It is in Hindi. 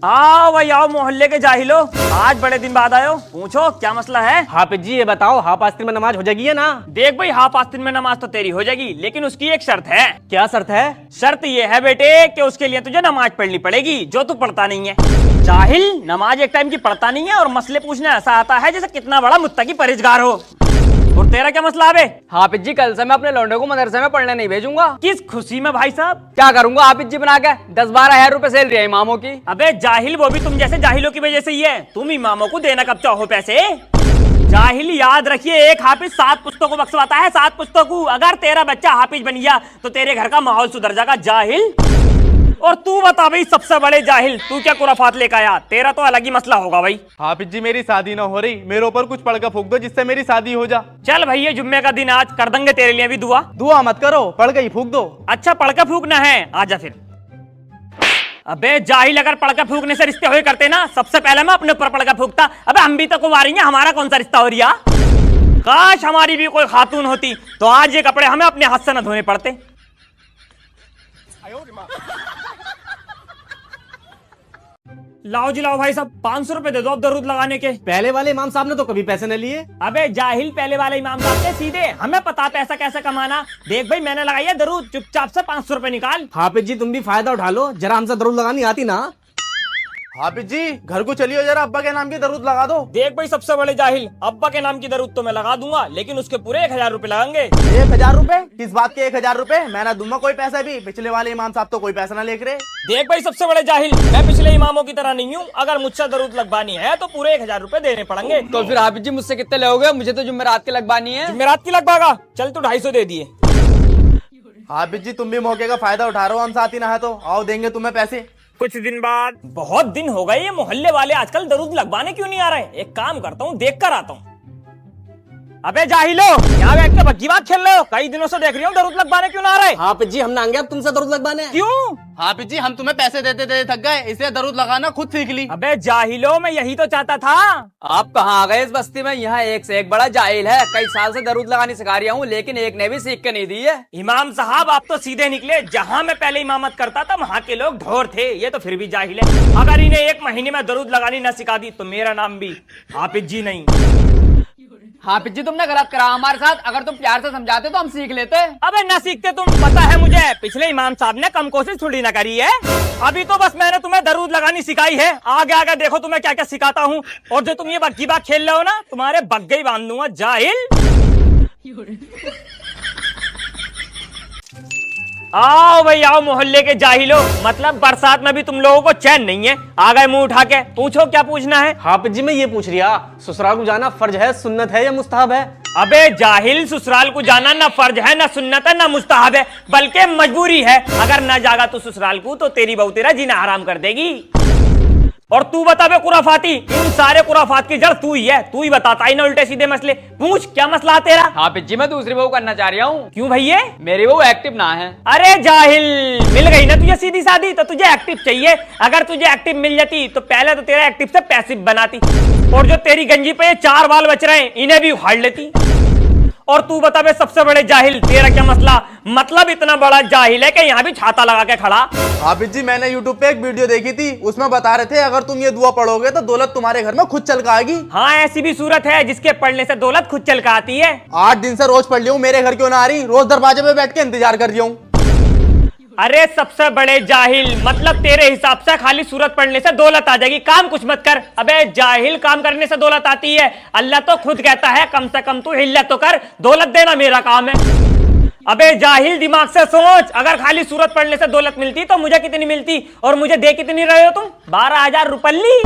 आओ भाई आओ, मोहल्ले के जाहिलो, आज बड़े दिन बाद आयो, पूछो क्या मसला है। हाफिज जी ये बताओ, हाफ आस्तीन में नमाज हो जाएगी है ना? देख भाई, हाफ आस्तीन में नमाज तो तेरी हो जाएगी, लेकिन उसकी एक शर्त है। क्या शर्त है? शर्त ये है बेटे कि उसके लिए तुझे नमाज पढ़नी पड़ेगी, जो तू पढ़ता नहीं है। जाहिल, नमाज एक टाइम की पढ़ता नहीं है और मसले पूछने ऐसा आता है जैसे कितना बड़ा मुत्तकी परहेजगार हो। और तेरा क्या मसला है बे? हाफिज जी कल से मैं अपने लौंडे को मदरसे में पढ़ने नहीं भेजूंगा। किस खुशी में भाई साहब? क्या करूंगा हाफिज जी बना के? 10-12 हजार रुपए सैलरी है इमामों की। अबे जाहिल, वो भी तुम जैसे जाहिलों की वजह से ही है। तुम इमामों को देना कब चाहो पैसे? जाहिल याद रखिए, एक हाफिज 7 पुस्तकों को बख्शवाता है, 7 पुस्तकों। अगर तेरा बच्चा हाफिज बन गया तो तेरे घर का माहौल सुधर जाएगा। जाहिल, और तू बता भाई सबसे बड़े जाहिल, तू क्या कुराफात लेकर आया? तेरा तो अलग ही मसला होगा भाई। हाफिज जी मेरी शादी ना हो रही, मेरे ऊपर कुछ पढ़ कर फूक दो जिससे मेरी शादी हो जा। चल भाई, ये जुम्मे का दिन, आज कर देंगे तेरे लिए भी दुआ। दुआ मत करो, पढ़ गई फूक दो। अच्छा, पढ़ के फूकना है, आजा फिर। अबे जाहिल, अगर पढ़ के फूकने से रिश्ते हुए करते ना, सबसे पहले मैं अपने ऊपर पढ़ के फूकता। अबे हम भी तो कुंवारी हैं, हमारा कौन सा रिश्ता हो रहा? काश हमारी भी कोई खातून होती तो आज ये कपड़े हमें अपने हाथ से न धोने पड़ते। लाओ जी लाओ भाई साहब, 500 रुपए दे दो अब दरूद लगाने के। पहले वाले इमाम साहब ने तो कभी पैसे न लिए। अबे जाहिल, पहले वाले इमाम साहब थे सीधे, हमें पता पैसा कैसे कमाना। देख भाई, मैंने लगाई है दरूद, चुपचाप से 500 रुपए निकाल। हाफिज जी तुम भी फायदा उठा लो, जरा हमसे दरूद लगानी आती ना। हाफिज जी घर को चलियो, जरा अब्बा के नाम की दरूद लगा दो। देख भाई सबसे बड़े जाहिल, अब्बा के नाम की दरूद तो मैं लगा दूंगा, लेकिन उसके पूरे 1000 रुपए लगेंगे। 1000 रुपए? किस बात के 1000 रुपए? मैं ना दूंगा कोई पैसा भी। पिछले वाले इमाम साहब तो कोई पैसा ना लेकर रहे। देख भाई सबसे बड़े जाहिल, मैं पिछले इमामों की तरह नहीं हूँ। अगर मुझसे दरूद लगवानी है तो पूरे 1000 रुपए देने पड़ेंगे। तो फिर हाफिज जी मुझसे कितने लोगे? मुझे तो जुम्मेरात के लगवानी है। जुमेरात की लगवागा? चल तू 250 दे दिए। हाफिज जी तुम भी मौके का फायदा उठा रहे हो, हम साथ ही ना है तो आओ देंगे तुम्हें पैसे। कुछ दिन बाद, बहुत दिन हो गए, ये मोहल्ले वाले आजकल दरूद लगवाने क्यों नहीं आ रहे? एक काम करता हूँ, देख कर आता हूँ। अबे जाहिलो, यहाँ बैठ के भग्गी बात खेल रहे हो? कई दिनों से देख रही हूँ, दरूद लगवाने क्यों ना आ रहे? हाफिज जी हम नांगे अब तुमसे दरूद लगवाने। क्यों? हाफिज जी हम तुम्हें पैसे देते देते थक गए, इसलिए दरूद लगाना खुद सीख ली। अबे जाहिलो, मैं यही तो चाहता था। आप कहाँ आ गए इस बस्ती में? यहाँ एक से एक बड़ा जाहिल है। कई साल से दरूद लगानी सिखा रहा हूँ, लेकिन एक ने भी सीख के नहीं दी है। इमाम साहब आप तो सीधे निकले, जहाँ मैं पहले इमामत करता था वहाँ के लोग ढोर थे, ये तो फिर भी जाहिल है। अगर इन्हें 1 महीने में दरूद लगानी न सिखा दी तो मेरा नाम भी हाफिज जी नहीं। हाफिज जी तुमने गलत करा हमारे साथ, अगर तुम प्यार से समझाते तो हम सीख लेते। अबे न सीखते तुम, पता है मुझे, पिछले इमाम साहब ने कम कोशिश थोड़ी ना करी है। अभी तो बस मैंने तुम्हें दरूद लगानी सिखाई है, आगे आगे देखो तुम्हें क्या क्या सिखाता हूँ। और जो तुम ये बग्गी बात खेल रहे हो ना, तुम्हारे बग्गे ही बांध दूंगा जाहिल। आओ भाई आओ, मोहल्ले के जाहिलो, मतलब बरसात में भी तुम लोगों को चैन नहीं है। आ गए मुंह उठा के, पूछो क्या पूछना है। हाफिज जी मैं ये पूछ रहा, ससुराल को जाना फर्ज है, सुन्नत है या मुस्तहब है? अबे जाहिल, ससुराल को जाना ना फर्ज है, ना सुन्नत है, ना मुस्तहब है, बल्कि मजबूरी है। अगर ना जागा तो ससुराल को, तो तेरी बहू तेरा जीना हराम कर देगी। और तू बता बे कुराफाती, इन सारे कुराफात की जड़ तू ही है, तू ही बताता है ना उल्टे सीधे मसले। पूछ क्या मसला है तेरा? हाफिज जी मैं दूसरी बहू करना चाह रहा हूँ। क्यों भैया? मेरी बहू एक्टिव ना है। अरे जाहिल, मिल गई ना तुझे सीधी सादी, तो तुझे एक्टिव चाहिए। अगर तुझे एक्टिव मिल जाती तो पहले तो तेरा एक्टिव से पैसिव बनाती, और जो तेरी गंजी पे 4 बाल बच रहे हैं इन्हें भी उखाड़ लेती। और तू बता बे सबसे बड़े जाहिल, तेरा क्या मसला? मतलब इतना बड़ा जाहिल है कि यहाँ भी छाता लगा के खड़ा। हाफिज जी मैंने यूट्यूब पे एक वीडियो देखी थी, उसमें बता रहे थे अगर तुम ये दुआ पढ़ोगे तो दौलत तुम्हारे घर में खुद चल के आएगी। हाँ, ऐसी भी सूरत है जिसके पढ़ने से दौलत खुद चल के आती है। 8 दिन से रोज पढ़ लिया हूँ, मेरे घर क्यों ना आ रही? रोज दरवाजे पे बैठ के इंतजार कर रही हूँ। अरे सबसे बड़े जाहिल, मतलब तेरे हिसाब से खाली सूरत पढ़ने से दौलत आ जाएगी, काम कुछ मत कर। अबे जाहिल, काम करने से दौलत आती है? अल्लाह तो खुद कहता है कम से कम तू हिल्लत तो कर, दौलत देना मेरा काम है। अबे जाहिल, दिमाग से सोच, अगर खाली सूरत पढ़ने से दौलत मिलती तो मुझे कितनी मिलती, और मुझे दे कितनी रहे हो तुम? 12,000 रुपये।